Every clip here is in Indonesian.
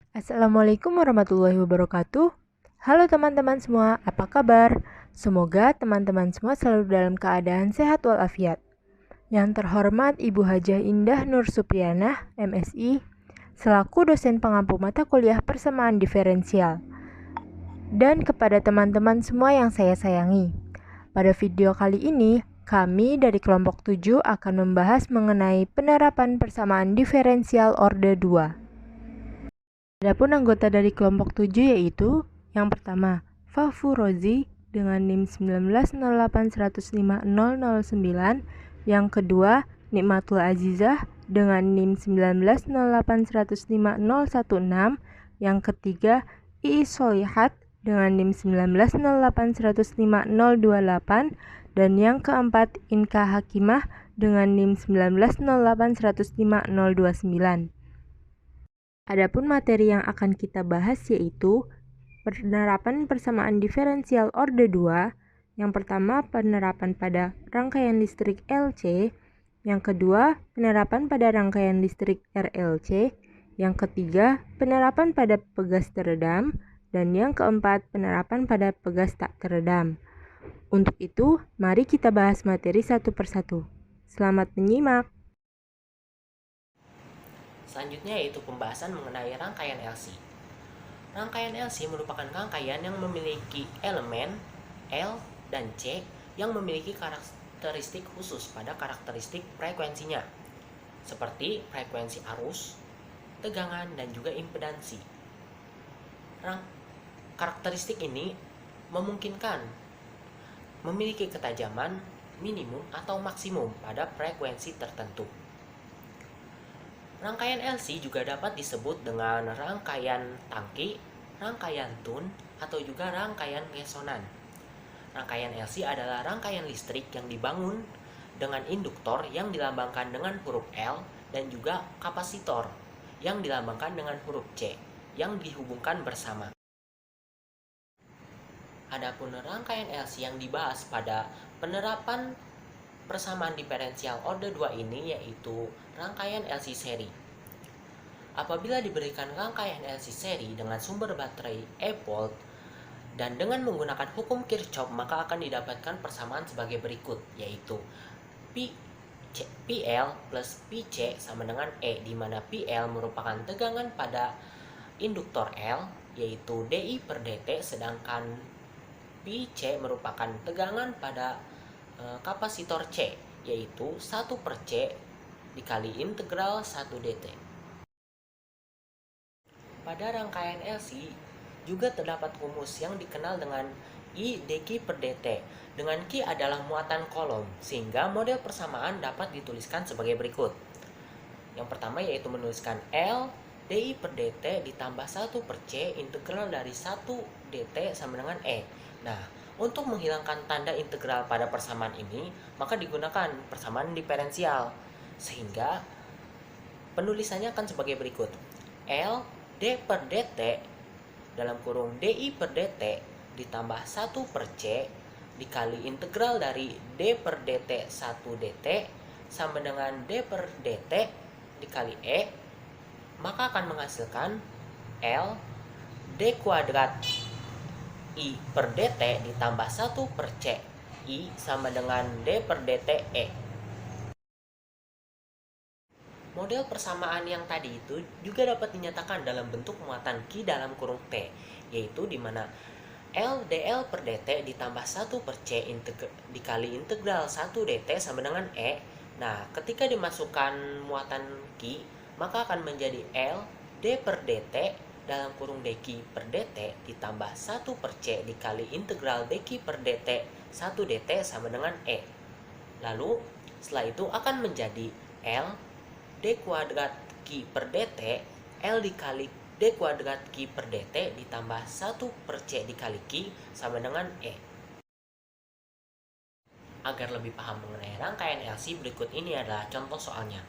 Assalamualaikum warahmatullahi wabarakatuh. Halo teman-teman semua, apa kabar? Semoga teman-teman semua selalu dalam keadaan sehat walafiat. Yang terhormat Ibu Hajah Indah Nur Supriyanah, MSI, selaku dosen pengampu mata kuliah persamaan diferensial. Dan kepada teman-teman semua yang saya sayangi. Pada video kali ini, kami dari kelompok 7 akan membahas mengenai penerapan persamaan diferensial orde 2. Adapun anggota dari kelompok 7 yaitu yang pertama, Fahfu Rozi dengan NIM 1908105009, yang kedua, Nikmatul Azizah dengan NIM 1908105016, yang ketiga, Iis Solihat dengan NIM 1908105028, dan yang keempat, Inka Hakimah dengan NIM 1908105029. Adapun materi yang akan kita bahas yaitu penerapan persamaan diferensial orde 2. Yang pertama, penerapan pada rangkaian listrik LC. Yang kedua, penerapan pada rangkaian listrik RLC. Yang ketiga, penerapan pada pegas teredam. Dan yang keempat, penerapan pada pegas tak teredam. Untuk itu, mari kita bahas materi satu persatu. Selamat menyimak. Selanjutnya yaitu pembahasan mengenai rangkaian LC. Rangkaian LC merupakan rangkaian yang memiliki elemen L dan C yang memiliki karakteristik khusus pada karakteristik frekuensinya, seperti frekuensi arus, tegangan, dan juga impedansi. Karakteristik ini memungkinkan memiliki ketajaman minimum atau maksimum pada frekuensi tertentu. Rangkaian LC juga dapat disebut dengan rangkaian tangki, rangkaian tun, atau juga rangkaian resonan. Rangkaian LC adalah rangkaian listrik yang dibangun dengan induktor yang dilambangkan dengan huruf L dan juga kapasitor yang dilambangkan dengan huruf C yang dihubungkan bersama. Adapun rangkaian LC yang dibahas pada penerapan persamaan diferensial orde 2 ini yaitu rangkaian LC seri. Apabila diberikan rangkaian LC seri dengan sumber baterai E-volt dan dengan menggunakan hukum Kirchhoff, maka akan didapatkan persamaan sebagai berikut, yaitu PL plus PC sama dengan E, di mana PL merupakan tegangan pada induktor L, yaitu DI per DT, sedangkan PC merupakan tegangan pada kapasitor C, yaitu 1 per C dikali integral 1 dt. Pada rangkaian LC juga terdapat rumus yang dikenal dengan I dq per dt, dengan Q adalah muatan kolom, sehingga model persamaan dapat dituliskan sebagai berikut. Yang pertama yaitu menuliskan L di per dt ditambah 1 per C integral dari 1 dt sama dengan E. Nah, untuk menghilangkan tanda integral pada persamaan ini, maka digunakan persamaan diferensial. Sehingga penulisannya akan sebagai berikut. L d per dt dalam kurung di per dt ditambah 1 per C dikali integral dari d per dt 1 dt sama dengan d per dt dikali E, maka akan menghasilkan L d kuadrat I per dt ditambah 1 per C I sama dengan d per dt E. Model persamaan yang tadi itu juga dapat dinyatakan dalam bentuk muatan Q dalam kurung T, yaitu di mana L dl per dt ditambah 1 per C dikali integral 1 dt sama dengan E. Nah, ketika dimasukkan muatan Q, maka akan menjadi L d per dt dalam kurung dq per dt ditambah 1 per C dikali integral dq per dt 1 dt sama dengan E. Lalu, setelah itu akan menjadi L d kuadrat Q per dt L dikali d kuadrat Q per dt ditambah 1 per C dikali Q sama dengan E. Agar lebih paham mengenai rangkaian LC, berikut ini adalah contoh soalnya.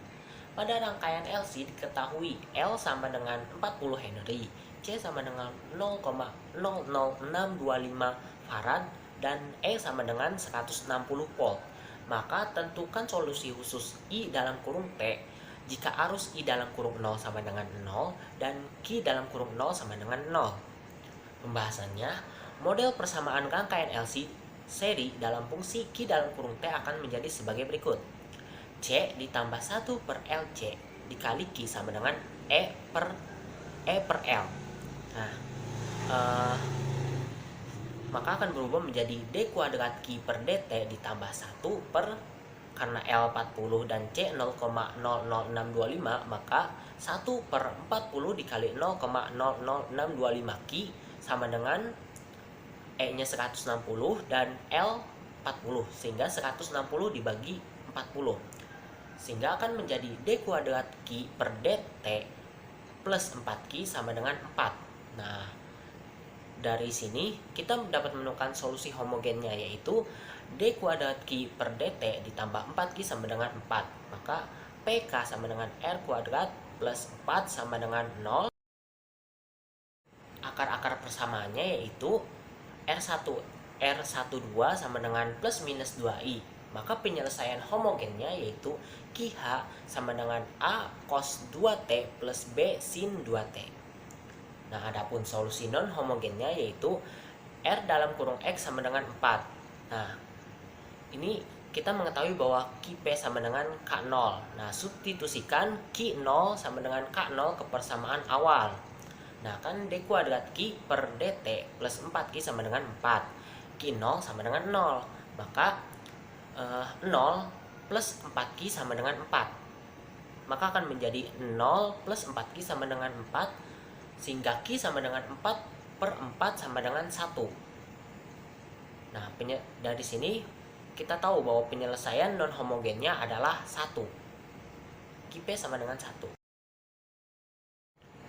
Pada rangkaian LC diketahui L sama dengan 40 Henry, C sama dengan 0,00625 Farad, dan E sama dengan 160 volt. Maka tentukan solusi khusus I dalam kurung T jika arus I dalam kurung 0 sama dengan 0 dan Q dalam kurung 0 sama dengan 0. Pembahasannya, model persamaan rangkaian LC seri dalam fungsi Q dalam kurung T akan menjadi sebagai berikut. C ditambah 1 per LC dikali Q sama dengan E per L. Nah, maka akan berubah menjadi D kuadrat Q per DT ditambah 1 per, karena L 40 dan C 0,00625, maka 1 per 40 dikali 0,00625 Q sama dengan E nya 160 dan L 40, sehingga 160 dibagi 40, sehingga akan menjadi D kuadrat Q per DT plus 4Q sama dengan 4. Nah, dari sini kita dapat menemukan solusi homogennya, yaitu D kuadrat Q per DT ditambah 4Q sama dengan 4. Maka PK sama dengan R kuadrat plus 4 sama dengan 0. Akar-akar persamaannya yaitu R12 sama dengan plus minus 2I. Maka penyelesaian homogennya yaitu QH sama dengan A cos 2T plus B sin 2T. Nah, adapun solusi non homogennya yaitu R dalam kurung X sama dengan 4. Nah, ini kita mengetahui bahwa Q P sama dengan K0. Nah, substitusikan Q0 sama dengan K0 ke persamaan awal. Nah, kan D kuadrat Q per DT plus 4Q sama dengan 4. Q0 sama dengan 0. Maka 0 plus 4Q sama dengan 4. Maka akan menjadi 0 plus 4Q sama dengan 4, sehingga Q sama dengan 4 per 4 sama dengan 1. Nah, dari sini kita tahu bahwa penyelesaian non homogennya adalah 1. Qp sama dengan 1.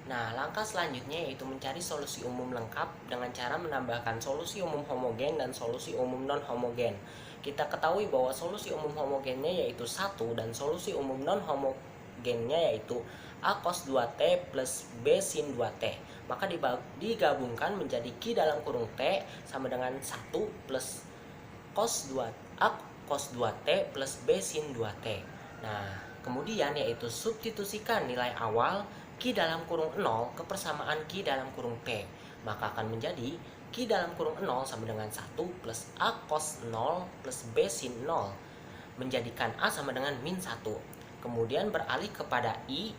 Nah, langkah selanjutnya yaitu mencari solusi umum lengkap dengan cara menambahkan solusi umum homogen dan solusi umum non homogen. Kita ketahui bahwa solusi umum homogennya yaitu 1 dan solusi umum non homogennya yaitu A cos 2T plus B sin 2T. Maka digabungkan menjadi Q dalam kurung T sama dengan 1 plus A cos 2T plus B sin 2T. Nah, kemudian yaitu substitusikan nilai awal Q dalam kurung 0 ke persamaan Q dalam kurung T. Maka akan menjadi Q dalam kurung 0 sama dengan 1 plus A cos 0 plus B sin 0. Menjadikan A sama dengan min 1. Kemudian beralih kepada I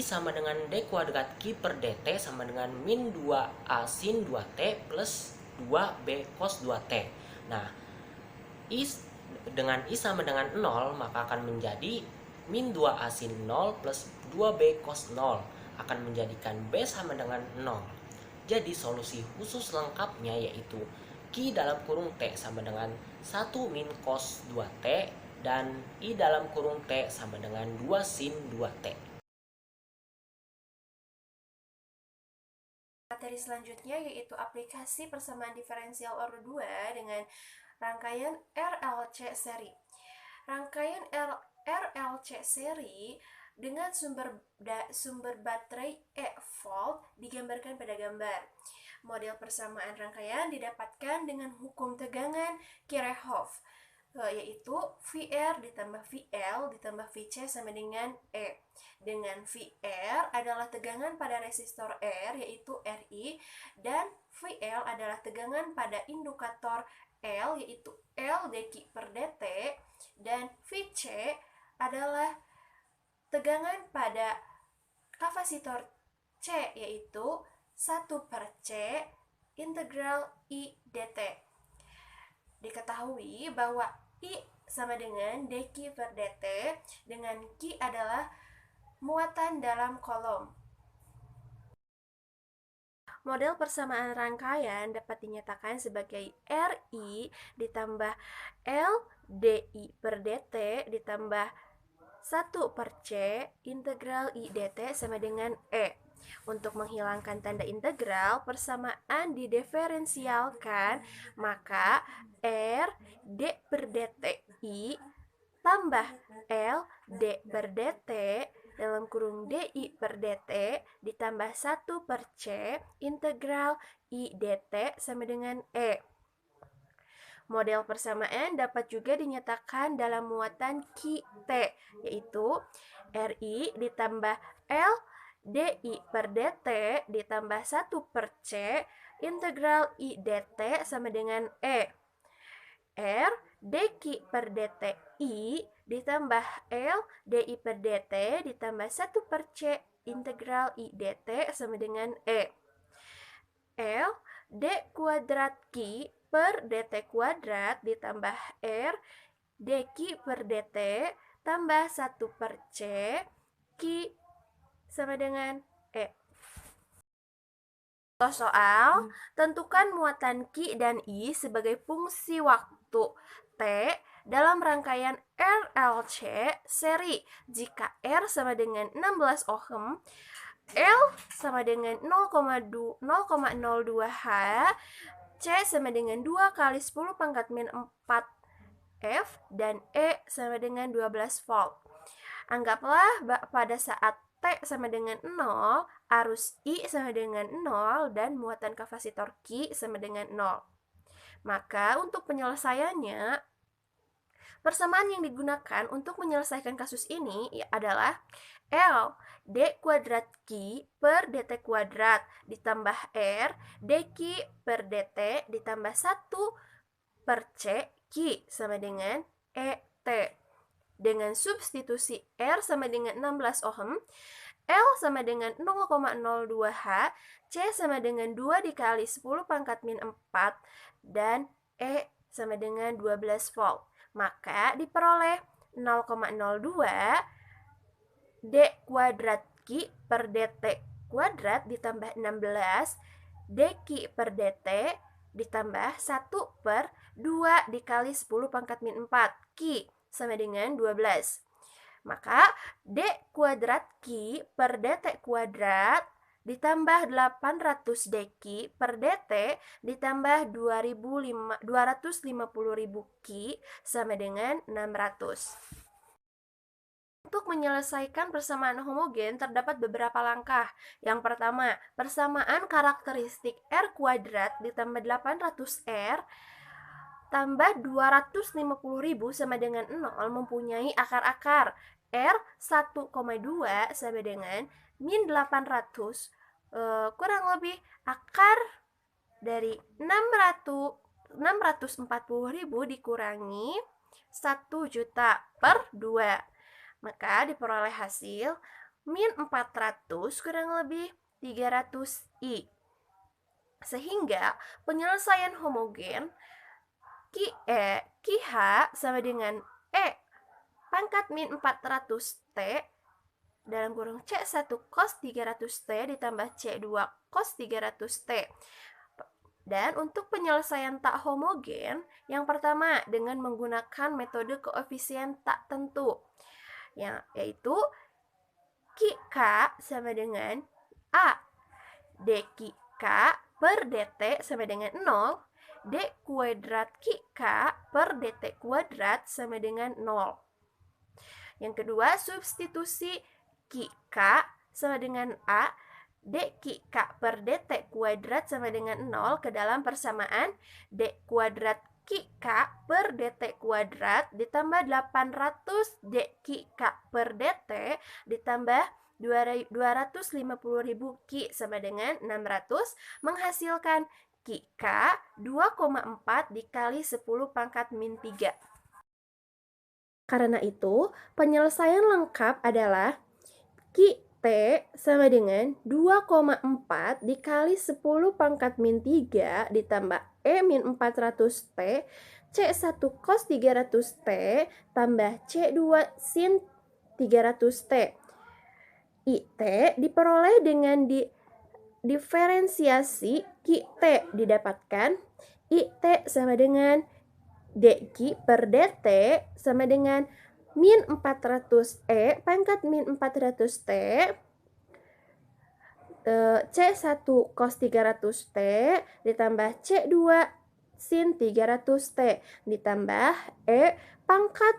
sama dengan D kuadrat Q per DT sama dengan min 2A sin 2T plus 2B cos 2T. Nah, dengan I sama dengan 0, maka akan menjadi min 2A sin 0 plus 2B cos 0. Akan menjadikan B sama dengan 0. Jadi solusi khusus lengkapnya yaitu Q dalam kurung T sama dengan 1 min cos 2T dan I dalam kurung T sama dengan 2 sin 2T. Materi selanjutnya yaitu aplikasi persamaan diferensial order 2 dengan rangkaian RLC seri. Rangkaian RLC seri dengan sumber baterai E volt digambarkan pada gambar. Model persamaan rangkaian didapatkan dengan hukum tegangan Kirchhoff, yaitu VR ditambah VL ditambah VC sama dengan E. Dengan VR adalah tegangan pada resistor R yaitu RI, dan VL adalah tegangan pada indikator L yaitu L dq per dt, dan VC adalah tegangan pada kapasitor C yaitu 1 per C integral I dt. Diketahui bahwa I sama dengan dq per dt dengan Q adalah muatan dalam kolom. Model persamaan rangkaian dapat dinyatakan sebagai RI ditambah L DI per dt ditambah 1 per C integral I dt sama dengan E. Untuk menghilangkan tanda integral, persamaan didiferensialkan, maka R D per dt I tambah L D per dt dalam kurung DI per dt ditambah 1 per C integral I dt sama dengan E. Model persamaan dapat juga dinyatakan dalam muatan Ki T, yaitu RI ditambah L DI per DT ditambah 1 per C integral I DT sama dengan E. R dQ per dt I ditambah L DI per dt ditambah 1 per C integral I dt sama dengan E. L d kuadrat Q per dt kuadrat ditambah R dQ per dt tambah 1 per C Q sama dengan E. Soal, tentukan muatan Q dan I sebagai fungsi waktu T dalam rangkaian RLC seri jika R sama dengan 16 ohm, L sama dengan 0,02 H, C sama dengan 2 kali 10 pangkat min 4 F, dan E sama dengan 12 volt. Anggaplah pada saat T sama dengan 0, arus I sama dengan 0, dan muatan kapasitor Q sama dengan 0. Maka untuk penyelesaiannya, persamaan yang digunakan untuk menyelesaikan kasus ini adalah L d kuadrat Q per dt kuadrat ditambah R dQ per dt ditambah 1 per C Q sama dengan ET. Dengan substitusi R sama dengan 16 ohm, L sama dengan 0,02 H, C sama dengan 2 dikali 10 pangkat min 4, dan E sama dengan 12 volt. Maka diperoleh 0,02 D kuadrat Q per dt kuadrat ditambah 16 dQ per dt ditambah 1 per 2 dikali 10 pangkat min 4 Q sama dengan 12. Maka D kuadrat Q per dt kuadrat ditambah 800 dQ per dt ditambah 250.000 Q sama dengan 600. Untuk menyelesaikan persamaan homogen terdapat beberapa langkah. Yang pertama, persamaan karakteristik R kuadrat ditambah 800R tambah 250.000 sama dengan 0 mempunyai akar-akar. R 1,2 sama dengan min 800 kurang lebih akar dari 640.000 dikurangi 1 juta per 2. Maka diperoleh hasil min 400 kurang lebih 300 I. Sehingga penyelesaian homogen QH sama dengan E pangkat min 400T dalam kurung C1 cos 300T ditambah C2 cos 300T. Dan untuk penyelesaian tak homogen, yang pertama dengan menggunakan metode koefisien tak tentu, yaitu QK sama dengan A dQK per dt sama dengan 0, D kuadrat QK per dt kuadrat sama dengan 0. Yang kedua, substitusi QK sama dengan A, dQK per dt kuadrat sama dengan 0 ke dalam persamaan D kuadrat QK per dt kuadrat ditambah 800 dQK per dt ditambah 250.000 Q sama dengan 600 menghasilkan QK 2,4 dikali 10 pangkat min 3. Karena itu, penyelesaian lengkap adalah QT sama dengan 2,4 dikali 10 pangkat min 3 ditambah E min 400T C1 cos 300T tambah C2 sin 300T. IT diperoleh dengan diferensiasi QT didapatkan IT sama dengan dQ per dt sama dengan min 400E pangkat min 400T C1 cos 300T ditambah C2 sin 300T ditambah E pangkat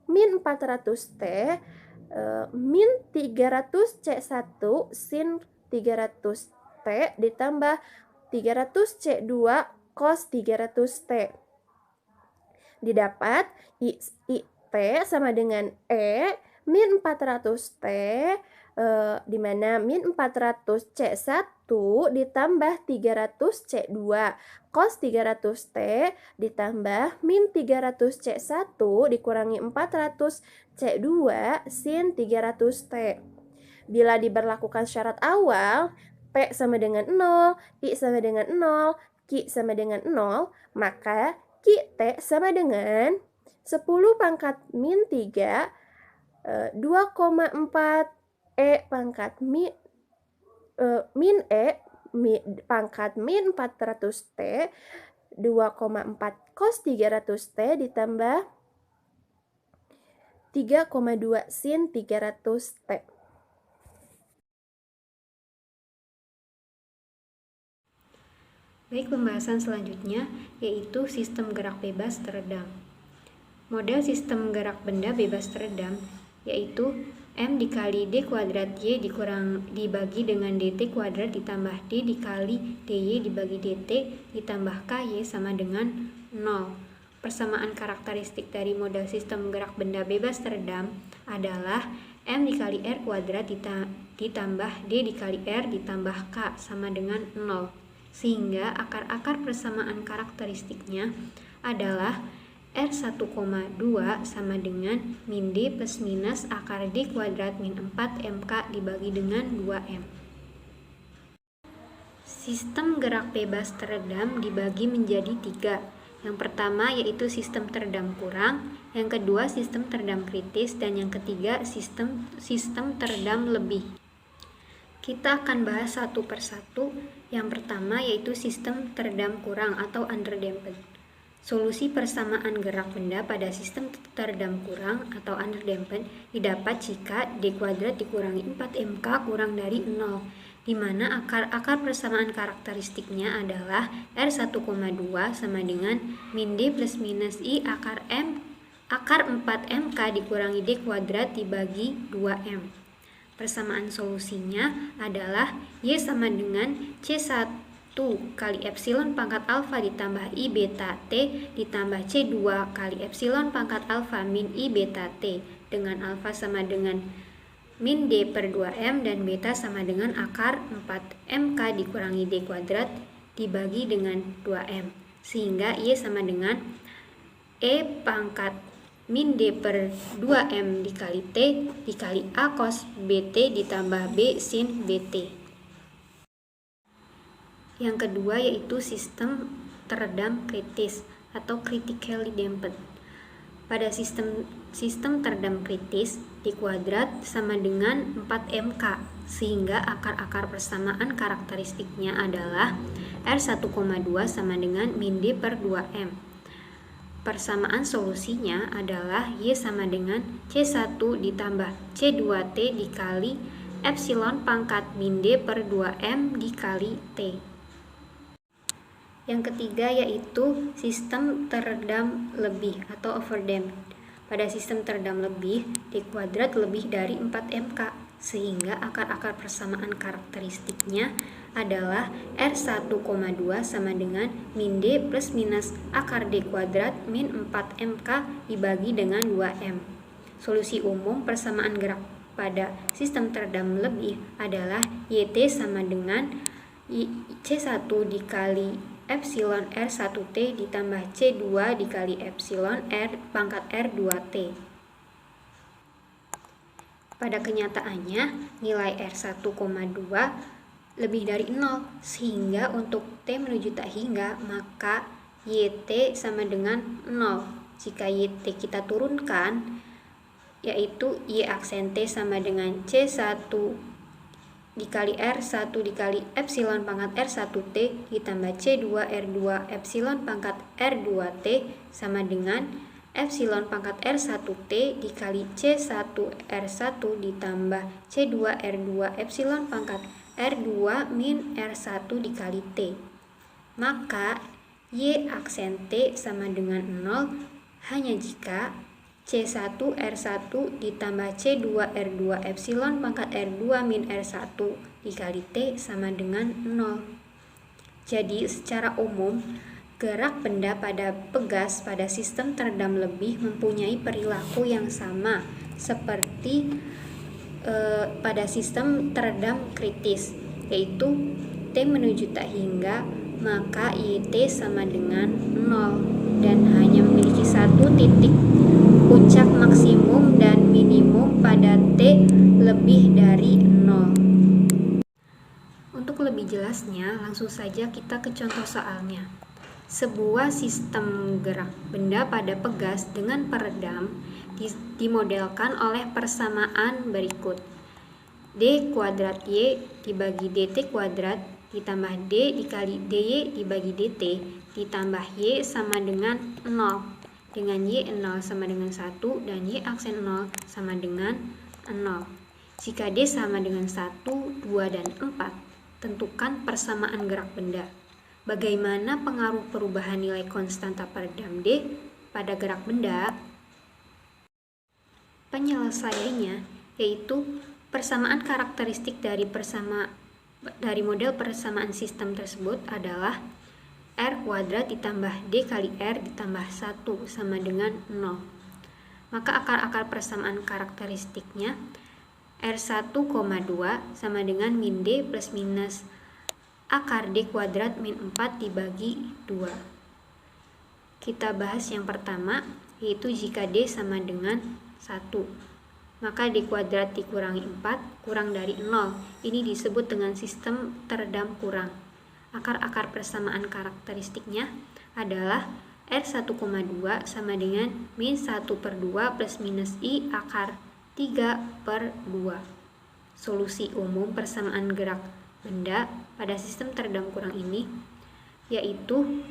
min 400T min 300 C1 sin 300T ditambah 300 C2 cos 300T. Didapat T sama dengan E min 400T, di mana min 400C1 ditambah 300C2 cos 300T ditambah min 300C1 dikurangi 400C2 sin 300T. Bila diberlakukan syarat awal, P sama dengan 0, I sama dengan 0, Q sama dengan 0, maka QT sama dengan 10 pangkat min 3, 2,4 E pangkat min E pangkat min 400T, 2,4 cos 300T ditambah 3,2 sin 300T. Baik, pembahasan selanjutnya yaitu sistem gerak bebas teredam. Model sistem gerak benda bebas teredam yaitu M dikali D kuadrat Y dibagi dengan DT kuadrat ditambah D dikali DY dibagi DT ditambah KY sama dengan 0. Persamaan karakteristik dari model sistem gerak benda bebas teredam adalah M dikali R kuadrat ditambah D dikali R ditambah K sama dengan 0. Sehingga akar-akar persamaan karakteristiknya adalah R1,2 sama dengan min D plus minus akar D kuadrat min 4MK dibagi dengan 2M. Sistem gerak bebas teredam dibagi menjadi 3. Yang pertama yaitu sistem teredam kurang, yang kedua sistem teredam kritis, dan yang ketiga sistem teredam lebih. Kita akan bahas satu persatu. Yang pertama yaitu sistem teredam kurang atau underdamped. Solusi persamaan gerak benda pada sistem teredam kurang atau underdamped didapat jika D kuadrat dikurangi 4MK kurang dari 0, di mana akar persamaan karakteristiknya adalah R1,2 sama dengan min D plus minus I akar 4MK dikurangi D kuadrat dibagi 2M. Persamaan solusinya adalah Y sama dengan C1 kali epsilon pangkat alfa ditambah I beta T ditambah C2 kali epsilon pangkat alfa min I beta T, dengan alfa sama dengan min D per 2M dan beta sama dengan akar 4MK dikurangi D kuadrat dibagi dengan 2M. Sehingga Y sama dengan E pangkat min D per 2M dikali T dikali A cos BT ditambah B sin BT. Yang kedua yaitu sistem teredam kritis atau critically damped. Pada sistem teredam kritis, D kuadrat sama dengan 4MK, sehingga akar-akar persamaan karakteristiknya adalah R1,2 sama dengan min D per 2M. Persamaan solusinya adalah Y sama dengan C1 ditambah C2T dikali epsilon pangkat min D per 2M dikali T. Yang ketiga yaitu sistem teredam lebih atau overdamped. Pada sistem teredam lebih, D kuadrat lebih dari 4MK, sehingga akar-akar persamaan karakteristiknya adalah R1,2 sama dengan min D plus minus akar D kuadrat min 4MK dibagi dengan 2M. Solusi umum persamaan gerak pada sistem teredam lebih adalah YT sama dengan C1 dikali epsilon R1T ditambah C2 dikali epsilon R pangkat R2T. Pada kenyataannya, nilai R1,2 lebih dari 0, sehingga untuk T menuju tak hingga, maka YT sama dengan 0. Jika YT kita turunkan, yaitu Y aksen T sama dengan C1 dikali R1 dikali epsilon pangkat R1T ditambah C2 R2 epsilon pangkat R2T sama dengan epsilon pangkat R1T dikali C1 R1 ditambah C2 R2 epsilon pangkat R2 min R1 dikali T. Maka Y aksen T sama dengan 0 hanya jika C1 R1 ditambah C2 R2 epsilon pangkat R2 min R1 dikali T sama dengan 0. Jadi secara umum gerak benda pada pegas pada sistem teredam lebih mempunyai perilaku yang sama seperti pada sistem teredam kritis, yaitu T menuju tak hingga, maka YT sama dengan 0 dan hanya memiliki satu titik puncak maksimum dan minimum pada T lebih dari 0. Untuk lebih jelasnya, langsung saja kita ke contoh soalnya. Sebuah sistem gerak benda pada pegas dengan peredam dimodelkan oleh persamaan berikut. D kuadrat Y dibagi DT kuadrat ditambah D dikali DY dibagi DT ditambah Y sama dengan 0, dengan Y 0 sama dengan 1 dan Y aksen 0 sama dengan 0. Jika D sama dengan 1, 2, dan 4, tentukan persamaan gerak benda. Bagaimana pengaruh perubahan nilai konstanta peredam D pada gerak benda? Penyelesaiannya yaitu persamaan karakteristik dari model persamaan sistem tersebut adalah R kuadrat ditambah D kali R ditambah 1 sama dengan 0. Maka akar-akar persamaan karakteristiknya R1,2 sama dengan min D plus minus akar D kuadrat min 4 dibagi 2. Kita bahas yang pertama, yaitu jika D sama dengan 1. Maka D kuadrat dikurangi 4 kurang dari 0. Ini disebut dengan sistem teredam kurang. Akar-akar persamaan karakteristiknya adalah R1,2 sama dengan min 1/2 plus minus I akar 3/2. Solusi umum persamaan gerak benda pada sistem teredam kurang ini yaitu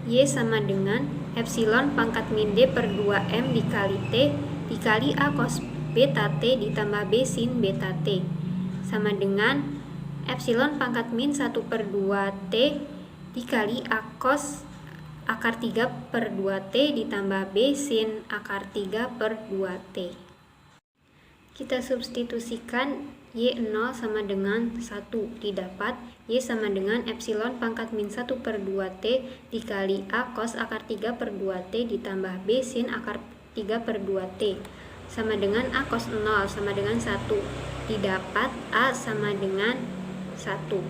Y sama dengan epsilon pangkat min D per 2M dikali T dikali A cos beta T ditambah B sin beta T sama dengan epsilon pangkat min 1/2 T dikali A cos akar 3/2 T ditambah B sin akar 3/2 T. Kita substitusikan Y0 sama dengan 1 didapat Y sama dengan epsilon pangkat min 1/2 T dikali A cos akar 3/2 T ditambah B sin akar 3/2 T sama dengan A cos 0 sama dengan 1 didapat A sama dengan 1.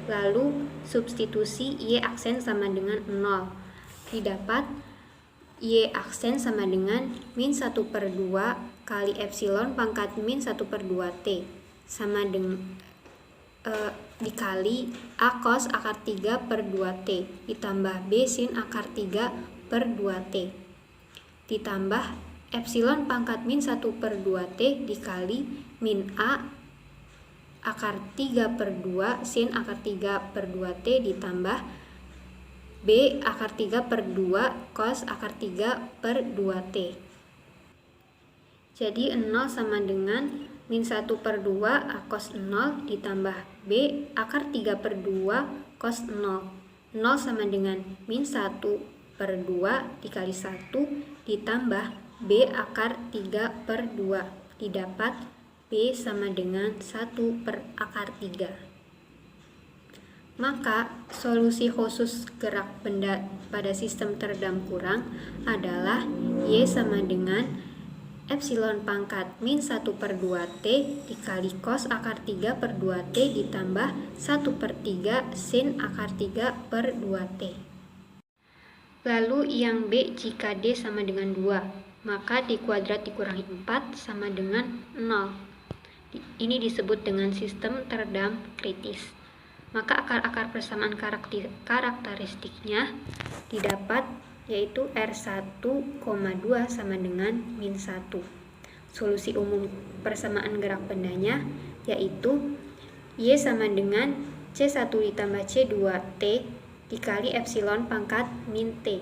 Lalu substitusi Y aksen sama dengan 0 didapat Y aksen sama dengan min 1/2 kali epsilon pangkat min 1/2 T sama dengan dikali A cos akar 3/2 T ditambah B sin akar 3/2 T ditambah epsilon pangkat min 1/2 T dikali min A akar 3/2 sin akar 3/2 T ditambah B akar 3/2 cos akar 3/2 T. Jadi 0 sama dengan min 1/2 A cos 0 ditambah B akar 3/2 cos 0. 0 sama dengan min 1/2 dikali 1 ditambah B akar 3/2 didapat B sama dengan 1 per akar 3. Maka solusi khusus gerak benda pada sistem teredam kurang adalah Y sama dengan epsilon pangkat min 1/2 T dikali cos akar 3/2 T ditambah 1/3 sin akar 3/2 T. Lalu yang B jika D sama dengan 2, maka D kuadrat dikurangi 4 sama dengan 0. Ini disebut dengan sistem teredam kritis. Maka akar-akar persamaan karakteristiknya didapat yaitu R1,2 sama dengan min 1. Solusi umum persamaan gerak bendanya yaitu Y sama dengan C1 ditambah C2T dikali epsilon pangkat min T.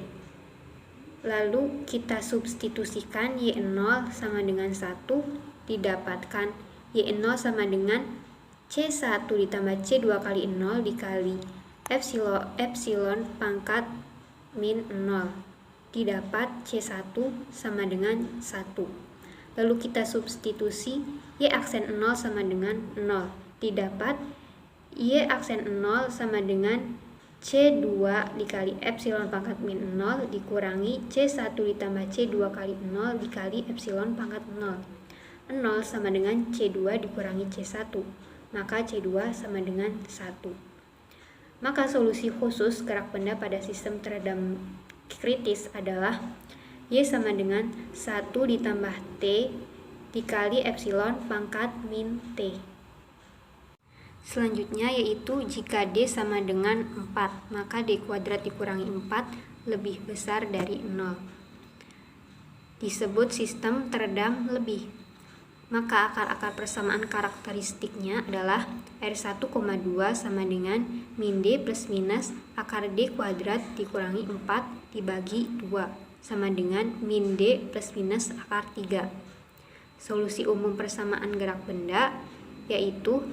Lalu kita substitusikan Y0 sama dengan 1 didapatkan Y0 sama dengan C1 ditambah C2 kali 0 dikali epsilon pangkat min 0 didapat C1 sama dengan 1. Lalu kita substitusi Y aksen 0 sama dengan 0 didapat Y aksen 0 sama dengan C2 dikali epsilon pangkat min 0 dikurangi C1 ditambah C2 kali 0 dikali epsilon pangkat 0. 0 sama dengan C2 dikurangi C1, maka C2 sama dengan 1. Maka solusi khusus gerak benda pada sistem teredam kritis adalah Y sama dengan 1 ditambah T dikali epsilon pangkat min T. Selanjutnya yaitu jika D sama dengan 4, maka D kuadrat dikurangi 4 lebih besar dari 0. Disebut sistem teredam lebih. Maka akar-akar persamaan karakteristiknya adalah R1,2 sama dengan min D plus minus akar D kuadrat dikurangi 4 dibagi 2 sama dengan min D plus minus akar 3. Solusi umum persamaan gerak benda yaitu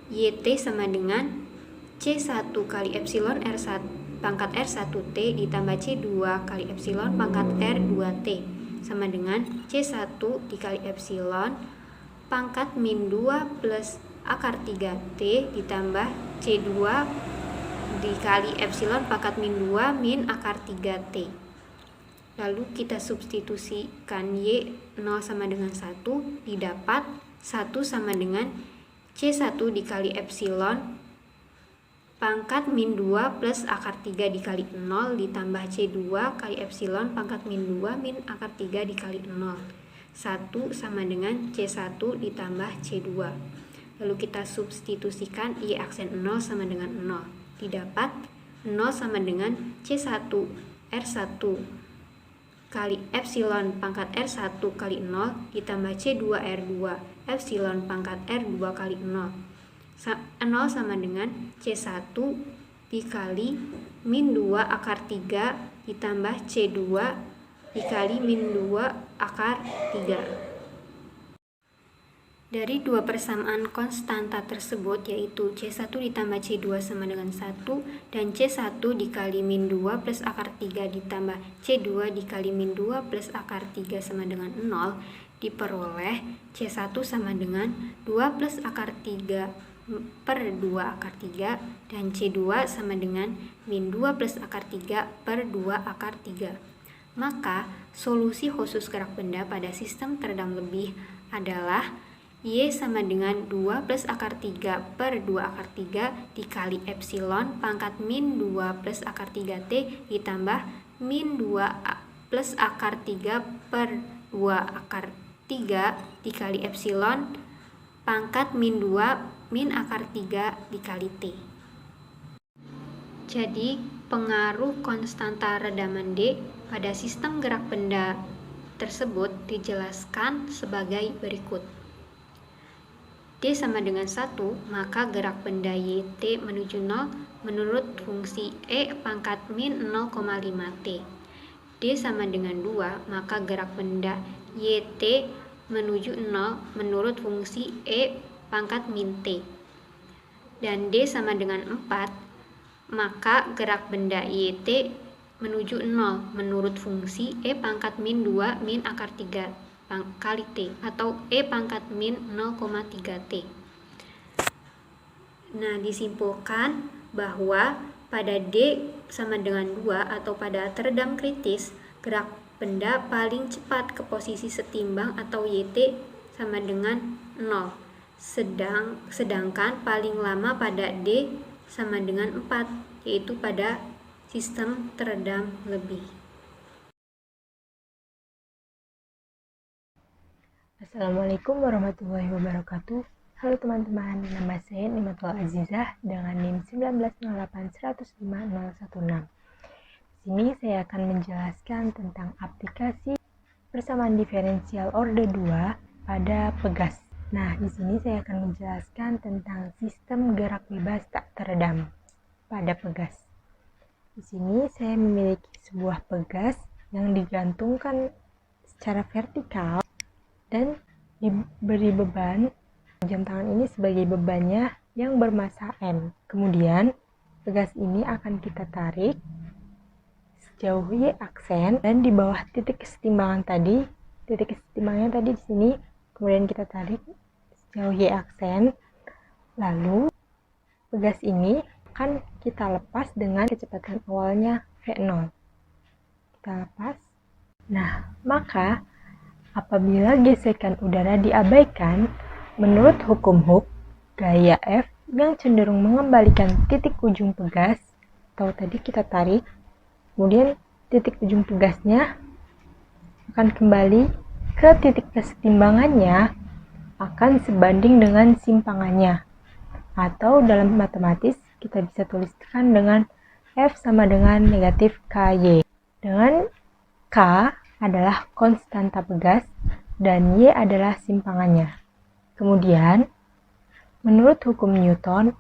YT sama dengan C1 kali epsilon R1 pangkat R1T ditambah C2 kali epsilon pangkat R2T sama dengan C1 dikali epsilon pangkat min 2 plus akar 3T ditambah C2 dikali epsilon pangkat min 2 min akar 3T. Lalu kita substitusikan Y 0 sama dengan 1 didapat 1 sama dengan C1 dikali epsilon pangkat min 2 plus akar 3 dikali 0 ditambah C2 kali epsilon pangkat min 2 min akar 3 dikali 0. 1 sama dengan C1 ditambah C2. Lalu kita substitusikan Y aksen 0 sama dengan 0. Didapat 0 sama dengan C1 R1 kali epsilon pangkat R1 kali 0 ditambah C2 R2 epsilon pangkat R2 kali 0. 0 sama dengan C1 dikali min 2 akar 3 ditambah C2 dikali min 2 akar 3. Dari dua persamaan konstanta tersebut yaitu C1 ditambah C2 sama dengan 1 dan C1 dikali min 2 plus akar 3 ditambah C2 dikali min 2 plus akar 3 sama dengan 0, diperoleh C1 sama dengan 2 plus akar 3 per 2 akar 3 dan C2 sama dengan min 2 plus akar 3 per 2 akar 3. Maka solusi khusus gerak benda pada sistem teredam lebih adalah Y sama dengan 2 plus akar 3 per 2 akar 3 dikali epsilon pangkat min 2 plus akar 3T ditambah min 2 plus akar 3 per 2 akar 3 dikali epsilon pangkat min 2 min akar 3 dikali T. Jadi pengaruh konstanta redaman D pada sistem gerak benda tersebut dijelaskan sebagai berikut. D sama dengan 1, maka gerak benda YT menuju 0 menurut fungsi E pangkat min 0,5T. D sama dengan 2, maka gerak benda YT menuju 0 menurut fungsi E pangkat min T. Dan D sama dengan 4, maka gerak benda YT menuju 0 menurut fungsi E pangkat min 2 min akar 3 kali T atau E pangkat min 0,3T. Nah, disimpulkan bahwa pada D sama dengan 2 atau pada teredam kritis, gerak benda paling cepat ke posisi setimbang atau YT sama dengan 0. Sedangkan paling lama pada D sama dengan 4, yaitu pada sistem teredam lebih. Assalamualaikum warahmatullahi wabarakatuh. Halo teman-teman, nama saya Nimatul Azizah dengan NIM 1908105.016. Di sini saya akan menjelaskan tentang aplikasi persamaan diferensial orde 2 pada pegas. Nah, di sini saya akan menjelaskan tentang sistem gerak bebas tak teredam pada pegas. Di sini saya memiliki sebuah pegas yang digantungkan secara vertikal dan diberi beban jam tangan ini sebagai bebannya yang bermassa M. Kemudian pegas ini akan kita tarik sejauh Y aksen dan di bawah titik kesetimbangan tadi di sini, kemudian kita tarik sejauh Y aksen. Lalu pegas ini akan kita lepas dengan kecepatan awalnya V0. Kita lepas. Nah, maka apabila gesekan udara diabaikan, menurut hukum Hooke, gaya F yang cenderung mengembalikan titik ujung pegas, atau tadi kita tarik, kemudian titik ujung pegasnya akan kembali ke titik kesetimbangannya akan sebanding dengan simpangannya. Atau dalam matematis kita bisa tuliskan dengan F sama dengan negatif KY. Dengan K adalah konstanta pegas dan Y adalah simpangannya. Kemudian, menurut hukum Newton,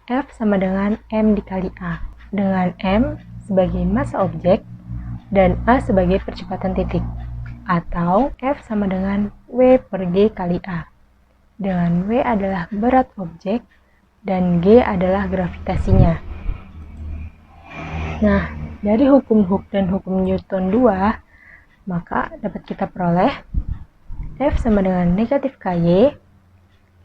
F sama dengan M dikali A, dengan M sebagai massa objek dan A sebagai percepatan titik, atau F sama dengan W per G kali A, dengan W adalah berat objek dan G adalah gravitasinya. Nah, dari hukum Hooke dan hukum Newton 2, maka dapat kita peroleh F sama dengan negatif KY.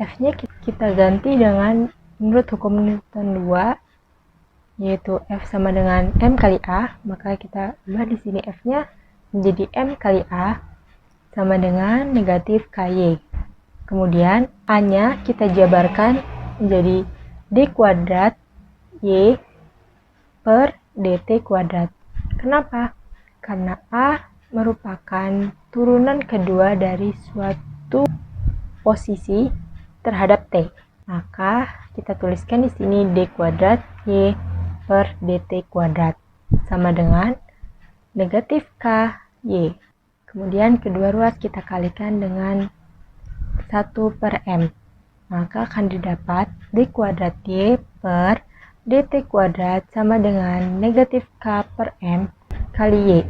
F-nya kita ganti dengan menurut hukum Newton 2, yaitu F sama dengan M kali A, maka kita ubah di sini F-nya menjadi M kali A sama dengan negatif KY. Kemudian A-nya kita jabarkan menjadi D kuadrat Y per DT kuadrat. Kenapa? Karena A merupakan turunan kedua dari suatu posisi terhadap T. Maka kita tuliskan di sini D kuadrat Y per DT kuadrat sama dengan negatif K Y. Kemudian kedua ruas kita kalikan dengan 1 per M. Maka akan didapat D kuadrat Y per DT kuadrat sama dengan negatif K per M kali Y.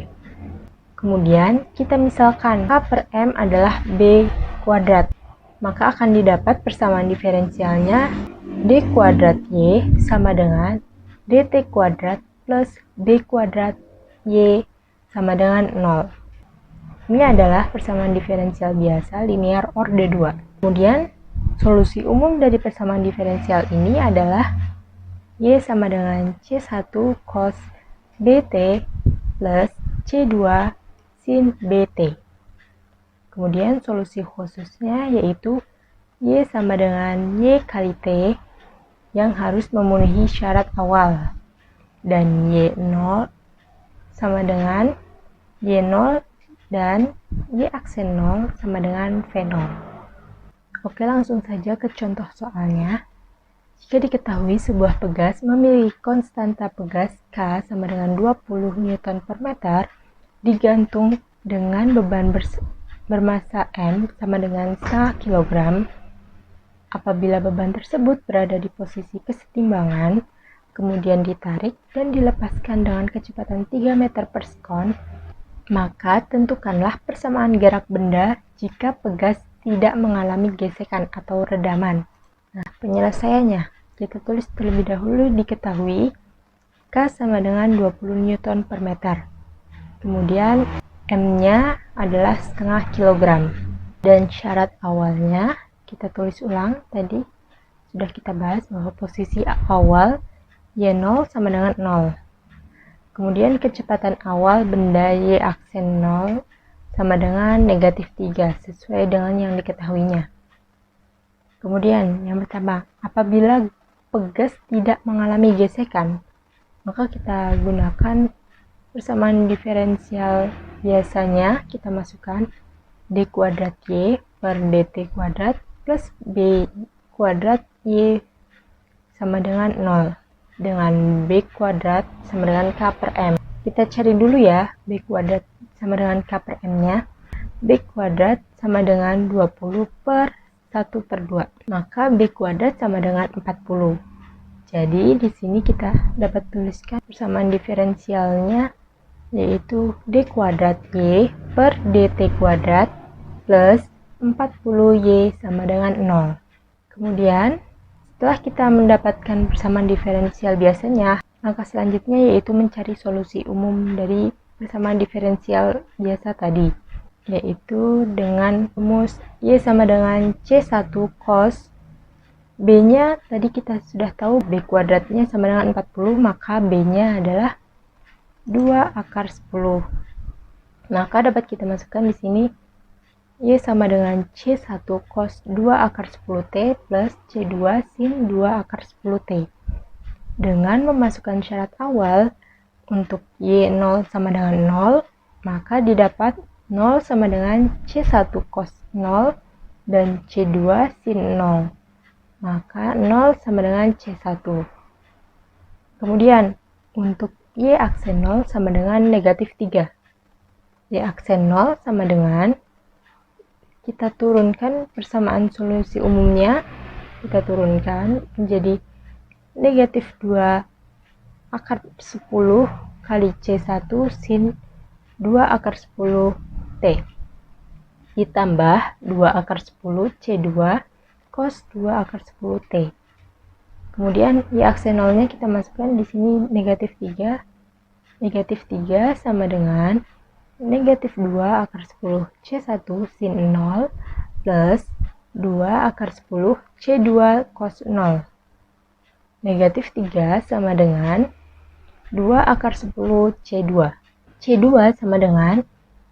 Kemudian kita misalkan K per M adalah B kuadrat. Maka akan didapat persamaan diferensialnya D kuadrat Y sama dengan DT kuadrat plus B kuadrat Y sama dengan 0. Ini adalah persamaan diferensial biasa linear orde 2. Kemudian, solusi umum dari persamaan diferensial ini adalah Y sama dengan C1 cos BT plus C2 sin BT. Kemudian, solusi khususnya yaitu Y sama dengan Y kali T yang harus memenuhi syarat awal. Dan Y0 sama dengan Y0 dan Y aksen 0 sama dengan V0. Oke, langsung saja ke contoh soalnya. Jika diketahui sebuah pegas memiliki konstanta pegas K sama dengan 20 Newton per meter digantung dengan beban bermassa M sama dengan setengah kilogram. Apabila beban tersebut berada di posisi kesetimbangan, kemudian ditarik dan dilepaskan dengan kecepatan 3 meter per sekon, maka tentukanlah persamaan gerak benda jika pegas tidak mengalami gesekan atau redaman. Nah, penyelesaiannya kita tulis terlebih dahulu. Diketahui K sama dengan 20 Newton per meter. Kemudian M-nya adalah setengah kilogram. Dan syarat awalnya kita tulis ulang, tadi sudah kita bahas bahwa posisi awal Y0 sama dengan 0. Kemudian kecepatan awal benda Y aksen 0 sama dengan negatif 3 sesuai dengan yang diketahuinya. Kemudian yang pertama, apabila pegas tidak mengalami gesekan, maka kita gunakan persamaan diferensial biasanya. Kita masukkan D kuadrat Y per DT kuadrat plus B kuadrat Y sama dengan 0. Dengan B kuadrat sama dengan K per M. Kita cari dulu ya, B kuadrat sama dengan K per M-nya. B kuadrat sama dengan 20 per 1 per 2. Maka B kuadrat sama dengan 40. Jadi di sini kita dapat tuliskan persamaan diferensialnya yaitu D kuadrat Y per DT kuadrat plus 40Y sama dengan 0. Kemudian setelah kita mendapatkan persamaan diferensial biasanya, langkah selanjutnya yaitu mencari solusi umum dari persamaan diferensial biasa tadi, yaitu dengan rumus Y sama dengan C1 cos B-nya tadi kita sudah tahu B kuadratnya sama dengan 40, maka B-nya adalah 2 akar 10. Maka dapat kita masukkan di sini Y sama dengan C1 cos 2 akar 10T plus C2 sin 2 akar 10T. Dengan memasukkan syarat awal untuk Y0 sama dengan 0, maka didapat 0 sama dengan C1 cos 0 dan C2 sin 0. Maka 0 sama dengan C1. Kemudian, untuk Y aksen 0 sama dengan negatif 3. Y aksen 0 sama dengan, kita turunkan persamaan solusi umumnya, kita turunkan menjadi negatif 2 akar 10 kali C1 sin 2 akar 10 T ditambah 2 akar 10 C2 cos 2 akar 10 T. Kemudian Y aksen 0-nya kita masukkan di sini negatif 3. Negatif 3 sama dengan negatif 2 akar 10 C1 sin 0 plus 2 akar 10 C2 cos 0. Negatif 3 sama dengan 2 akar 10 C2. C2 sama dengan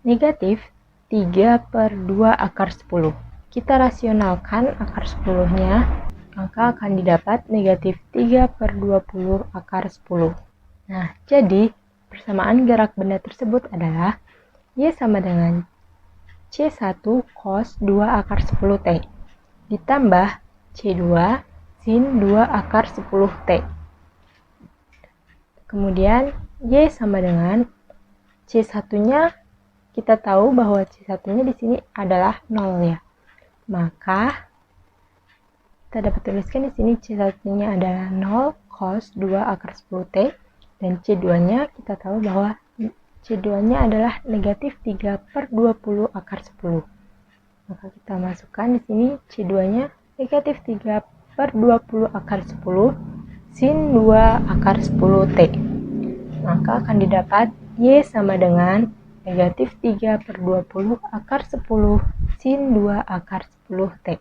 negatif 3 per 2 akar 10. Kita rasionalkan akar 10-nya, maka akan didapat negatif 3 per 20 akar 10. Nah, jadi persamaan gerak benda tersebut adalah Y sama dengan C1 cos 2 akar 10T ditambah C2 sin 2 akar 10T. Kemudian Y sama dengan C1-nya, kita tahu bahwa C1-nya di sini adalah 0 ya. Maka kita dapat tuliskan di sini C1-nya adalah 0 cos 2 akar 10T dan C2-nya kita tahu bahwa C2-nya adalah negatif 3 per 20 akar 10. Maka kita masukkan di sini C2-nya negatif 3 per 20 akar 10 sin 2 akar 10T. Maka akan didapat Y sama dengan negatif 3 per 20 akar 10 sin 2 akar 10T.